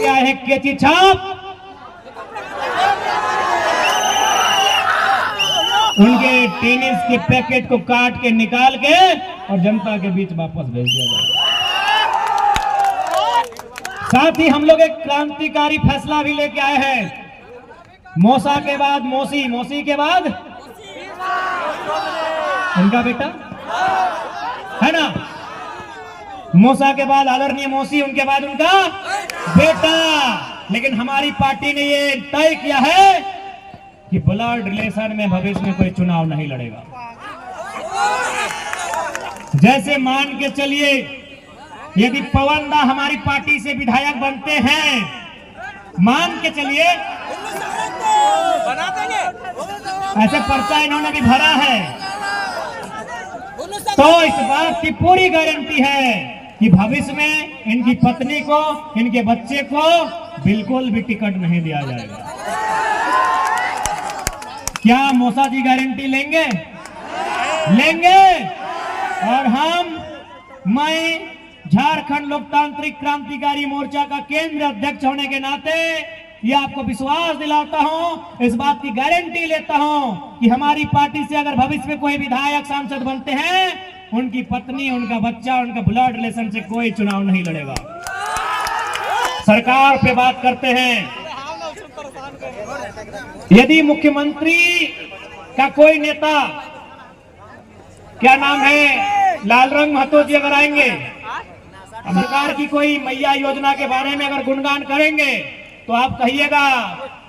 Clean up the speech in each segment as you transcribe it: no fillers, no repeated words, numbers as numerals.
लेके आए हैं केची छाप। उनके टेनिस के पैकेट को काट के निकाल के और जनता के बीच वापस भेज दिया जाए। साथ ही हम लोग एक क्रांतिकारी फैसला भी लेके आए हैं। मौसा के बाद मौसी, मौसी के बाद उनका बेटा है ना, मौसा के बाद आदरणीय मौसी, उनके बाद उनका बेटा। लेकिन हमारी पार्टी ने ये तय किया है कि ब्लड रिलेशन में भविष्य में कोई चुनाव नहीं लड़ेगा। जैसे मान के चलिए, यदि पवन दा हमारी पार्टी से विधायक बनते हैं, मान के चलिए ऐसे पर्चा इन्होंने भी भरा है, तो इस बात की पूरी गारंटी है कि भविष्य में इनकी पत्नी को, इनके बच्चे को बिल्कुल भी टिकट नहीं दिया जाएगा। क्या मौसा जी गारंटी लेंगे? लेंगे। और मैं झारखंड लोकतांत्रिक क्रांतिकारी मोर्चा का केंद्रीय अध्यक्ष होने के नाते ये आपको विश्वास दिलाता हूं, इस बात की गारंटी लेता हूं कि हमारी पार्टी से अगर भविष्य में कोई विधायक सांसद बनते हैं, उनकी पत्नी, उनका बच्चा, उनका ब्लड रिलेशन से कोई चुनाव नहीं लड़ेगा। सरकार पे बात करते हैं। यदि मुख्यमंत्री का कोई नेता, क्या नाम है, लालरंग महतो जी अगर आएंगे, सरकार की कोई मैया योजना के बारे में अगर गुणगान करेंगे, तो आप कहिएगा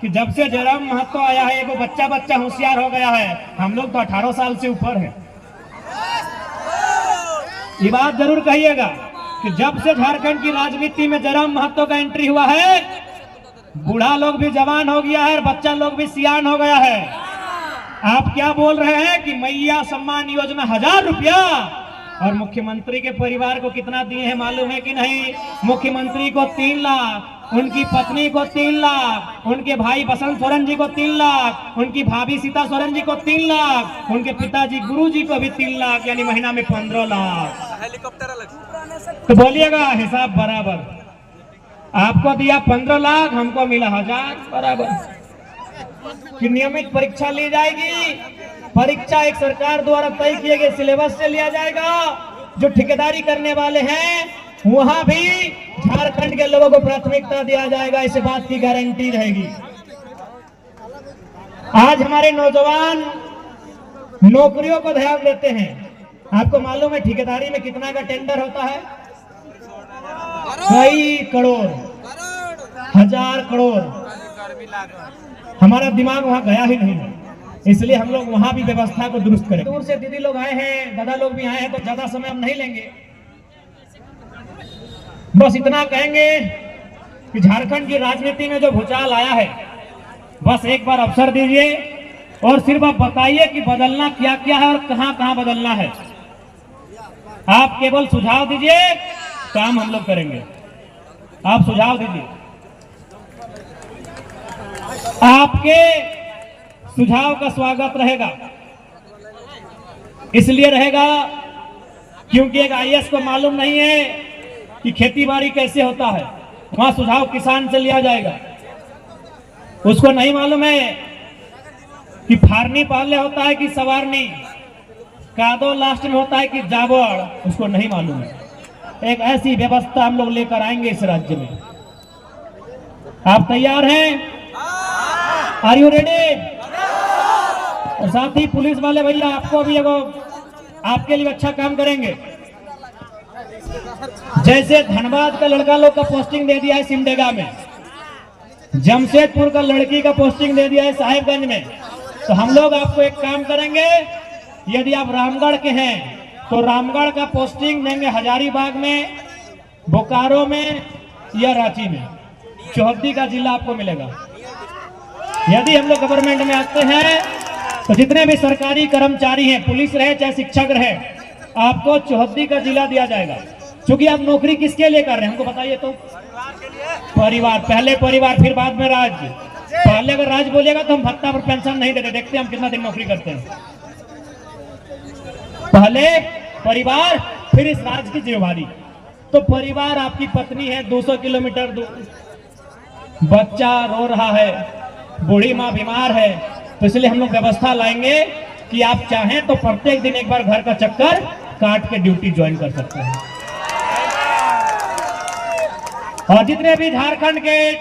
कि जब से जयराम महतो आया है वो बच्चा होशियार हो गया है। हम लोग तो 18 साल से ऊपर हैं। ये बात जरूर कहिएगा कि जब से झारखंड की राजनीति में जयराम महतो का एंट्री हुआ है, बूढ़ा लोग भी जवान हो गया है और बच्चा लोग भी सियान हो गया है। आप क्या बोल रहे हैं कि मैया सम्मान योजना 1000 रुपया, और मुख्यमंत्री के परिवार को कितना दिए हैं मालूम है कि नहीं? मुख्यमंत्री को 3 लाख, उनकी पत्नी को 3 लाख, उनके भाई बसंत सोरेन जी को 3 लाख, उनकी भाभी सीता सोरेन जी को 3 लाख, उनके पिताजी गुरु जी को भी 3 लाख, यानी महीना में 15 लाख। हेलीकॉप्टर तो बोलिएगा हिसाब बराबर। आपको दिया 15 लाख, हमको मिला 1000 बराबर। कि नियमित परीक्षा ली जाएगी। परीक्षा एक सरकार द्वारा तय किए गए सिलेबस से लिया जाएगा। जो ठेकेदारी करने वाले हैं वहां भी झारखंड के लोगों को प्राथमिकता दिया जाएगा, इस बात की गारंटी रहेगी। आज हमारे नौजवान नौकरियों को ध्यान देते हैं। आपको मालूम है ठेकेदारी में कितना का टेंडर होता है? कई करोड़, 1000 करोड़। हमारा दिमाग वहां गया ही नहीं है, इसलिए हम लोग वहां भी व्यवस्था को दुरुस्त करें। दूर से दीदी लोग आए हैं, दादा लोग भी आए हैं, तो ज्यादा समय हम नहीं लेंगे। बस इतना कहेंगे कि झारखंड की राजनीति में जो भूचाल आया है, बस एक बार अवसर दीजिए और सिर्फ आप बताइए कि बदलना क्या क्या है और कहां कहां बदलना है। आप केवल सुझाव दीजिए, काम हम लोग करेंगे। आप सुझाव दीजिए। आपके सुझाव का स्वागत रहेगा। इसलिए रहेगा क्योंकि एक आईएएस को मालूम नहीं है कि खेती बाड़ी कैसे होता है। वहां सुझाव किसान से लिया जाएगा। उसको नहीं मालूम है कि फारनी पहले होता है कि सवारनी, कादो लास्ट में होता है कि जावड़, उसको नहीं मालूम है। एक ऐसी व्यवस्था हम लोग लेकर आएंगे इस राज्य में। आप तैयार हैं? Are you ready? और साथ ही पुलिस वाले भैया आपको भी आपके लिए अच्छा काम करेंगे। जैसे धनबाद का लड़का लोग का पोस्टिंग दे दिया है सिमडेगा में, जमशेदपुर का लड़की का पोस्टिंग दे दिया है साहिबगंज में, तो हम लोग आपको एक काम करेंगे। यदि आप रामगढ़ के हैं तो रामगढ़ का पोस्टिंग देंगे हजारीबाग में, बोकारो में या रांची में। चौहद्दी का जिला आपको मिलेगा। यदि हम लोग गवर्नमेंट में आते हैं तो जितने भी सरकारी कर्मचारी हैं, पुलिस रहे चाहे शिक्षक रहे, आपको चौहद्दी का जिला दिया जाएगा। क्योंकि आप नौकरी किसके लिए कर रहे हैं हमको बताइए तो? परिवार। पहले परिवार फिर बाद में राज्य। पहले अगर राज्य बोलेगा तो हम भत्ता पर पेंशन नहीं देते, देखते हम कितना दिन नौकरी करते हैं। पहले परिवार फिर इस राज्य की जिम्मेदारी। तो परिवार आपकी पत्नी है 200 किलोमीटर दूर, बच्चा रो रहा है, बूढ़ी माँ बीमार है, तो इसलिए हम लोग व्यवस्था लाएंगे कि आप चाहें तो प्रत्येक दिन एक बार घर का चक्कर काट के ड्यूटी ज्वाइन कर सकते हैं। और जितने भी झारखंड के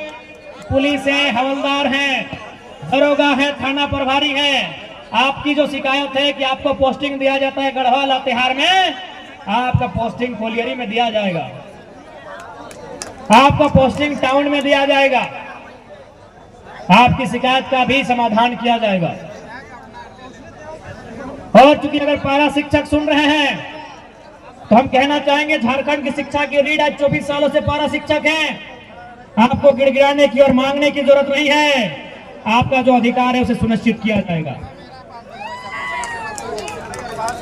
पुलिस हैं, हवलदार हैं, दरोगा हैं, थाना प्रभारी हैं, आपकी जो शिकायत है कि आपको पोस्टिंग दिया जाता है गढ़वा लातेहार में, आपका पोस्टिंग कोलियरी में दिया जाएगा, आपका पोस्टिंग टाउन में दिया जाएगा, आपकी शिकायत का भी समाधान किया जाएगा। और चूंकि अगर पारा शिक्षक सुन रहे हैं तो हम कहना चाहेंगे, झारखंड की शिक्षा की रीढ़ आज 24 सालों से पारा शिक्षक हैं। आपको गिड़गिड़ाने की और मांगने की जरूरत नहीं है, आपका जो अधिकार है उसे सुनिश्चित किया जाएगा।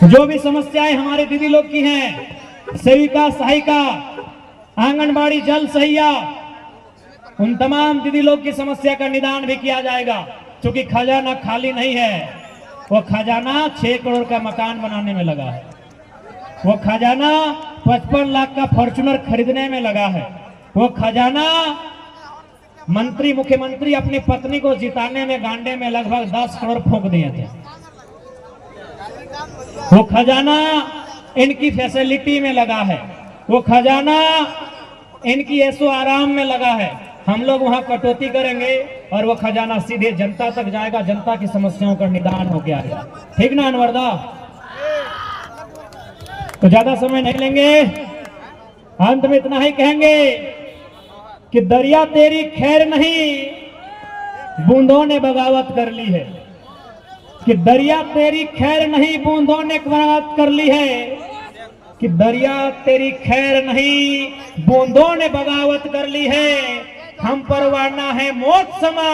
जो भी समस्याएं हमारे दीदी लोग की हैं, सेविका, सहायिका, आंगनबाड़ी, जल सहिया, उन तमाम दीदी लोग की समस्या का निदान भी किया जाएगा। क्योंकि खजाना खाली नहीं है, वो खजाना 6 करोड़ का मकान बनाने में लगा है, वो खजाना 55 लाख का फॉर्च्यूनर खरीदने में लगा है, वो खजाना मंत्री, मुख्यमंत्री अपनी पत्नी को जिताने में गांडे में लगभग 10 करोड़ फूंक दिए थे, वो खजाना इनकी फैसिलिटी में लगा है, वो खजाना इनकी ऐसो आराम में लगा है। हम लोग वहां कटौती करेंगे और वो खजाना सीधे जनता तक जाएगा, जनता की समस्याओं का निदान होकर आएगा। ठीक ना अनवरदा? तो ज्यादा समय नहीं लेंगे, अंत में इतना ही कहेंगे कि दरिया तेरी खैर नहीं, बूंदों ने बगावत कर ली है। कि दरिया तेरी खैर नहीं, बूंदों ने बगावत कर ली है। कि दरिया तेरी खैर नहीं, बूंदों ने बगावत कर ली है। हम परवाना है मौत समा,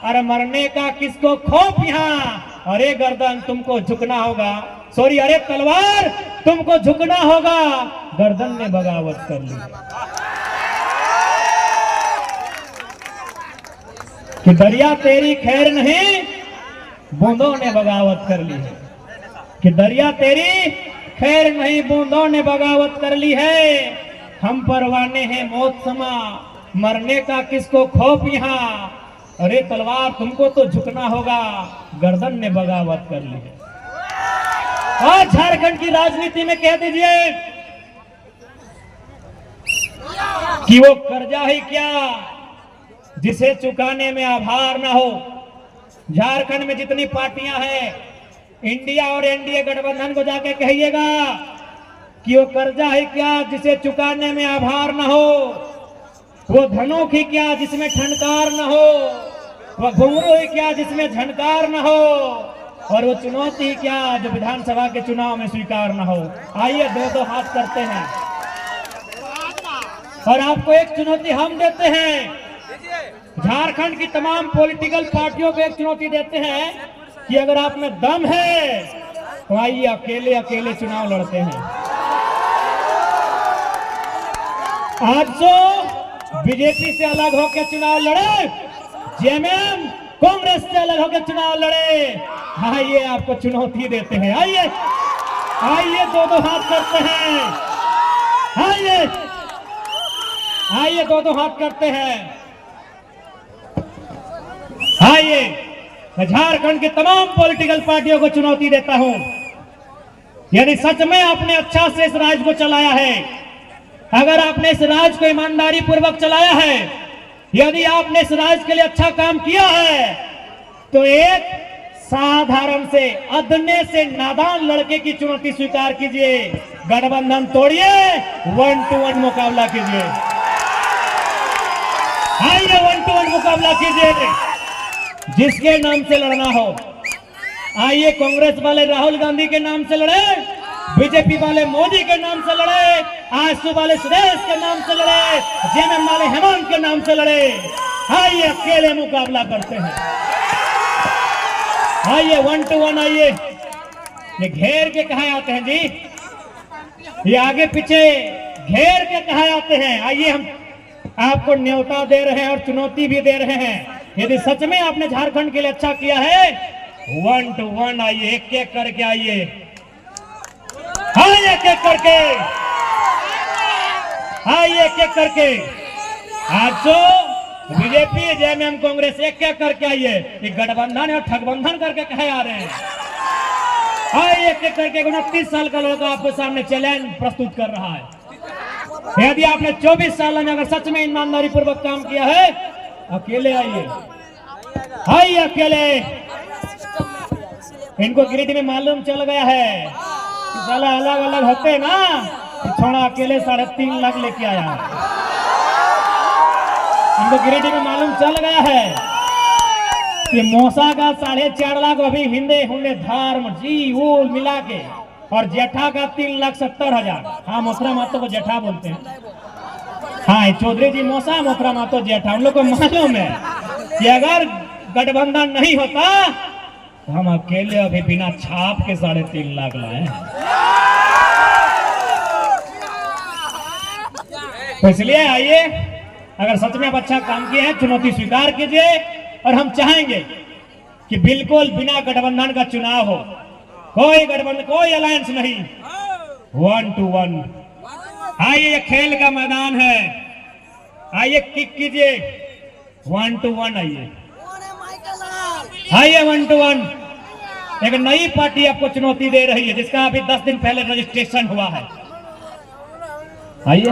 अरे मरने का किसको खौफ यहाँ। अरे गर्दन तुमको झुकना होगा, सॉरी अरे तलवार तुमको झुकना होगा, गर्दन ने बगावत कर ली। कि दरिया तेरी खैर नहीं, बूंदों ने बगावत कर ली है। कि दरिया तेरी खैर नहीं, बूंदों ने बगावत कर ली है। हम परवाने हैं मौत समा, मरने का किसको खौफ यहाँ। अरे तलवार तुमको तो झुकना होगा, गर्दन ने बगावत कर ली है। और झारखंड की राजनीति में कह दीजिए कि वो कर्जा ही क्या जिसे चुकाने में आभार ना हो। झारखंड में जितनी पार्टियां हैं, इंडिया और एनडीए गठबंधन को जाके कहिएगा कि वो कर्जा ही क्या जिसे चुकाने में आभार ना हो, वो धनों की क्या जिसमें ठनकार न हो, वो घुंघरू ही क्या जिसमें झनकार न हो, और वो चुनौती क्या जो विधानसभा के चुनाव में स्वीकार न हो। आइए 2-2 हाथ करते हैं और आपको एक चुनौती हम देते हैं, झारखंड की तमाम पॉलिटिकल पार्टियों को एक चुनौती देते हैं कि अगर आप में दम है तो आइए अकेले अकेले चुनाव लड़ते हैं। आज तो बीजेपी से अलग होकर चुनाव लड़े, जेएमएम कांग्रेस से अलग होकर चुनाव लड़े। आइए आपको चुनौती देते हैं, आइए आइए 2-2 हाथ करते हैं, आइए आइए 2-2 हाथ करते हैं। आइए मैं झारखंड की तमाम पॉलिटिकल पार्टियों को चुनौती देता हूं, यदि सच में आपने अच्छा से इस राज्य को चलाया है, अगर आपने इस राज्य को ईमानदारी पूर्वक चलाया है, यदि आपने इस राज्य के लिए अच्छा काम किया है, तो एक साधारण से अदने से नादान लड़के की चुनौती स्वीकार कीजिए, गठबंधन तोड़िए, 1-to-1 मुकाबला कीजिए। आइए 1-to-1 मुकाबला कीजिए, जिसके नाम से लड़ना हो। आइए कांग्रेस वाले राहुल गांधी के नाम से लड़े, बीजेपी वाले मोदी के नाम से लड़े, आजसू वाले सुरेश के नाम से लड़े, जेएमएम वाले हेमंत के नाम से लड़े। आइए अकेले मुकाबला करते हैं, आइए 1-to-1 आइए। ये घेर के कहां आते हैं जी, ये आगे पीछे घेर के कहां आते हैं। आइए हम आपको न्योता दे रहे हैं और चुनौती भी दे रहे हैं, यदि सच में आपने झारखंड के लिए अच्छा किया है, 1-to-1 आइए, एक एक करके आइए, आइए एक एक करके, आइए एक एक करके। आज जो बीजेपी जेएमएम कांग्रेस एक क्या करके आई है, ये गठबंधन और ठगबंधन करके कहे आ रहे हैं। एक एक करके 29 साल का लड़का आपके सामने चैलेंज प्रस्तुत कर रहा है। यदि आपने 24 साल में अगर सच में ईमानदारी पूर्वक काम किया है, अकेले आइए, आइए अकेले। इनको गिरिडीह में मालूम चल गया है कि साला अलग अलग होते ना, छोड़ा अकेले 3.5 लाख लेके आया है। इनको गिरिडीह में मालूम चल गया है कि मौसा का 4.5 लाख अभी हिंदे हुंडे धर्म जी वूल मिला के, और जेठा का 3,70,000। हाँ, मोथरा मातो को जेठा बोलते हैं। हाँ, चौधरी जी मौसा, मोथरा मातो जेठा। उन लोग को मालूम है कि अगर गठबंधन नहीं होता तो हम अकेले अभी बिना छाप के 3.5 लाख लाए। तो इसलिए आइए, अगर सच में आप अच्छा काम किए हैं, चुनौती स्वीकार कीजिए। और हम चाहेंगे कि बिल्कुल बिना गठबंधन का चुनाव हो, कोई गठबंधन, कोई अलायंस नहीं, 1 to 1। आइए, ये खेल का मैदान है, आइए किक कीजिए, 1 to 1 आइए, आइए 1 to 1। एक नई पार्टी आपको चुनौती दे रही है, जिसका अभी 10 दिन पहले रजिस्ट्रेशन हुआ है। आइए।